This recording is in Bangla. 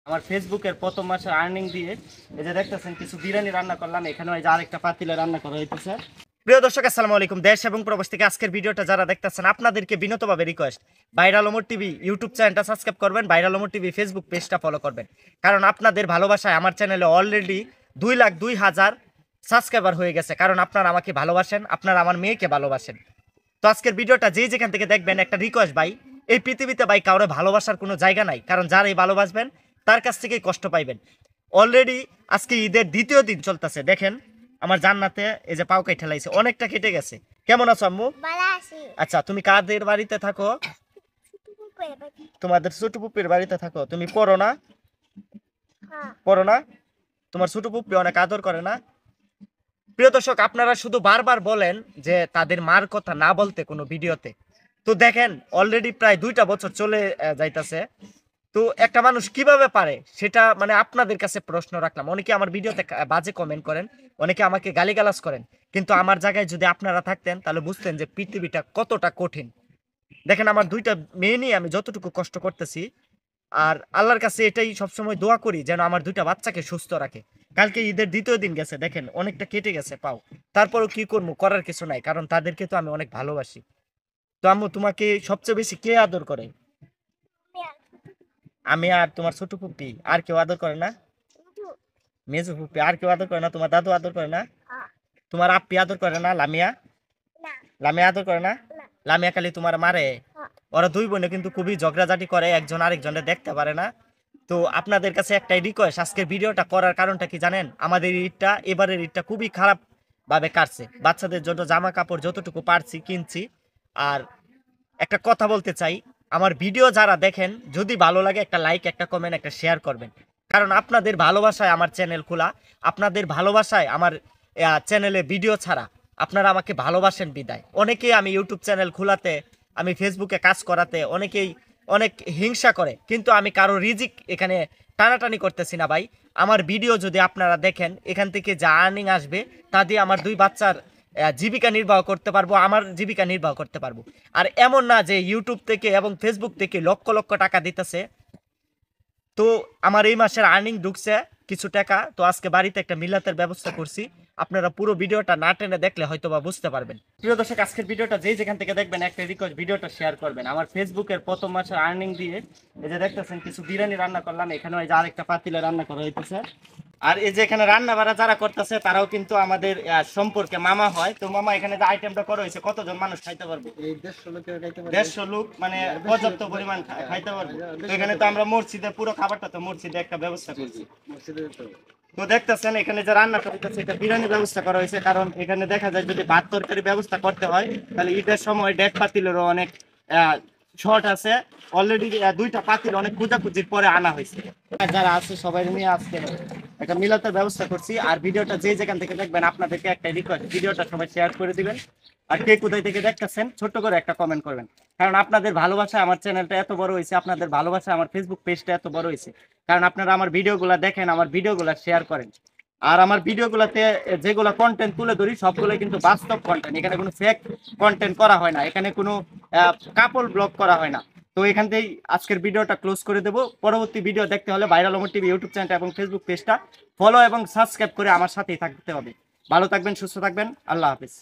আমার ফেসবুকের প্রথম মাসের আর্নিং দিয়ে এই যে দেখতেছেন কিছু বিরিয়ানি রান্না করলাম। এখানে ওই যে আরেকটা পাতিলে রান্না করা হইতেছে। প্রিয় দর্শক, আসসালামু আলাইকুম। দেশ এবং প্রবাস থেকে আজকের ভিডিওটা যারা দেখতেছেন আপনাদেরকে বিনীতভাবে request, viral Omar TV YouTube চ্যানেলটা সাবস্ক্রাইব করবেন, ভাইরাল ওমর টিভি ফেসবুক পেজটা ফলো করবেন। কারণ আপনাদের ভালোবাসায় আমার চ্যানেলে অলরেডি 2,02,000 সাবস্ক্রাইবার হয়ে গেছে। কারণ আপনারা আমাকে ভালোবাসেন, আপনারা আমার মেয়েকে ভালোবাসেন। তো আজকের ভিডিওটা যেখান থেকে দেখবেন একটা রিকোয়েস্ট ভাই, এই পৃথিবীতে ভাই কাউরে ভালোবাসার কোনো জায়গা নাই। কারণ যারাই ভালোবাসবেন তার কাছ থেকেই কষ্ট পাইবেন। অলরেডি আজকে ঈদের দ্বিতীয় দিন চলতেছে, দেখেন আমার জান্নাতে এই যে পাউকাই ঠেলাইছে, অনেকটা কেটে গেছে। কেমন আছো আম্মু? আচ্ছা, তুমি কাদের বাড়িতে থাকো? তোমাদের ছোট পুপির বাড়িতে থাকো। তুমি পড়ো না? পড়ো না? তোমার ছোট পুপি অনেক আদর করে না? প্রিয় দর্শক, আপনারা শুধু বারবার বলেন যে তাদের মার কথা না বলতে কোনো ভিডিওতে। তো দেখেন অলরেডি প্রায় 2টা বছর চলে যাইতাছে। তো একটা মানুষ কিভাবে পারে সেটা মানে আপনাদের কাছে প্রশ্ন রাখলাম। অনেকে আমার ভিডিওতে বাজে কমেন্ট করেন, অনেকে আমাকে গালিগালাজ করেন, কিন্তু আমার জায়গায় যদি আপনারা থাকতেন তাহলে বুঝতেন যে পৃথিবীটা কতটা কঠিন। দেখেন আমার 2টা মেয়ে নিয়ে আমি যতটুকু কষ্ট করতেছি, আর আল্লাহর কাছে এটাই সবসময় দোয়া করি যেন আমার 2টা বাচ্চাকে সুস্থ রাখে। কালকে ঈদের দ্বিতীয় দিন গেছে, দেখেন অনেকটা কেটে গেছে পাও। তারপরও কি করবো, করার কিছু নাই, কারণ তাদেরকে তো আমি অনেক ভালোবাসি। তো আম্মু, তোমাকে সবচেয়ে বেশি কে আদর করে? আমি আর তোমার ছোট ফুপি, আর কেউ আদর করে না? মেজো ফুপি, আর কেউ আদর করে না? তোমার দাদু আদর করে না? তোমার আপ্পি আদর করে না? লামিয়া, লামিয়া আদর করে না? লামিয়া খালি তোমার মারে? ওরা দুই বোনে কিন্তু খুবই ঝগড়াঝাটি করে, একজন আরেকজনের দেখতে পারে না। তো আপনাদের কাছে একটাই রিকোয়েস্ট, আজকের ভিডিওটা করার কারণটা কি জানেন? আমাদের ঈদটা, এবারের ঈদটা খুবই খারাপ ভাবে কাটছে। বাচ্চাদের জন্য জামা কাপড় যতটুকু পারছি কিনছি। আর একটা কথা বলতে চাই, আমার ভিডিও যারা দেখেন যদি ভালো লাগে একটা লাইক, একটা কমেন্ট, একটা শেয়ার করবেন। কারণ আপনাদের ভালোবাসায় আমার চ্যানেল খোলা, আপনাদের ভালোবাসায় আমার চ্যানেলে ভিডিও ছাড়া। আপনারা আমাকে ভালোবাসেন বিদায়। অনেকেই আমি ইউটিউব চ্যানেল খোলাতে, আমি ফেসবুকে কাজ করাতে অনেকেই অনেক হিংসা করে, কিন্তু আমি কারো রিজিক এখানে টানাটানি করতেছি না ভাই। আমার ভিডিও যদি আপনারা দেখেন, এখান থেকে যা আর্নিং আসবে তা দিয়ে আমার 2 বাচ্চার জীবিকা নির্বাহ করতে পারবো, আমার জীবিকা নির্বাহ করতে পারবো। আর এমন না যে ইউটিউব থেকে এবং ফেসবুক থেকে লক্ষ লক্ষ টাকা দিতেছে। তো আমার এই মাসের আর্নিং ঢুকছে কিছু টাকা। তো আজকে বাড়িতে একটা মিলাতের ব্যবস্থা করছি। আপনারা পুরো ভিডিওটা না টেনে দেখলে হয়তো বা বুঝতে পারবেন। প্রিয় দর্শক, আজকের ভিডিওটা যেখান থেকে দেখবেন একটা রিকোয়েস্ট, ভিডিওটা শেয়ার করবেন। আমার ফেসবুকের প্রথম মাসের আর্নিং দিয়ে এই যে দেখতেছেন কিছু বিরিয়ানি রান্না করলাম। এখানে ওই যে আরেকটা পাতিলে রান্না করা হইতেছে। আর এই যে এখানে রান্না বাড়া যারা করতেছে তারাও কিন্তু আমাদের সম্পর্কে মামা হয়। তো মামা, এখানে যে আইটেমটা করা হয়েছে কতজন মানুষ খাইতে পারবে? এই 150 লোকের খাইতে পারবে। 150 লোক মানে পর্যাপ্ত পরিমাণ খাইতে পারবে। তো এখানে তো আমরা মসজিদে পুরো খাবারটা তো মসজিদে একটা ব্যবস্থা করছি। মসজিদে তো তো দেখতেছেন এখানে যে রান্নাটা হইতেছে এটা বিরিয়ানির ব্যবস্থা করা হয়েছে। কারণ এখানে দেখা যায় যদি ভাত তরকারি ব্যবস্থা করতে হয় তাহলে ঈদের সময় ডেক পাতিলেরও অনেক শর্ট আছে। অলরেডি 2টা পাতিল অনেক খোঁজাখুঁজির পরে আনা হয়েছে। যারা আছে সবাই নিয়ে আজকে একটা মিলাতের ব্যবস্থা করছি। আর ভিডিওটা যেখান থেকে দেখবেন আপনাদেরকে একটা রিকোয়েস্ট, ভিডিওটা সবাই শেয়ার করে দিবেন। আর কে কোথায় থেকে দেখতেছেন ছোট্ট করে একটা কমেন্ট করবেন। কারণ আপনাদের ভালোবাসায় আমার চ্যানেলটা এত বড় হয়েছে, আপনাদের ভালোবাসায় আমার ফেসবুক পেজটা এত বড় হয়েছে। কারণ আপনারা আমার ভিডিওগুলো দেখেন, আমার ভিডিওগুলো শেয়ার করেন। আর আমার ভিডিওগুলোতে যেগুলো কন্টেন্ট তুলে ধরি সবগুলো কিন্তু বাস্তব কন্টেন্ট, এখানে কোনো ফেক কন্টেন্ট করা হয় না, এখানে কোনো কাপল ব্লগ করা হয় না। তো এখান থেকেই আজকের ভিডিওটা ক্লোজ করে দেবো। পরবর্তী ভিডিও দেখতে হলে viral Omar TV YouTube channel এবং ফেসবুক পেজটা ফলো এবং সাবস্ক্রাইব করে আমার সাথেই থাকতে হবে। ভালো থাকবেন, সুস্থ থাকবেন, আল্লাহ হাফিজ।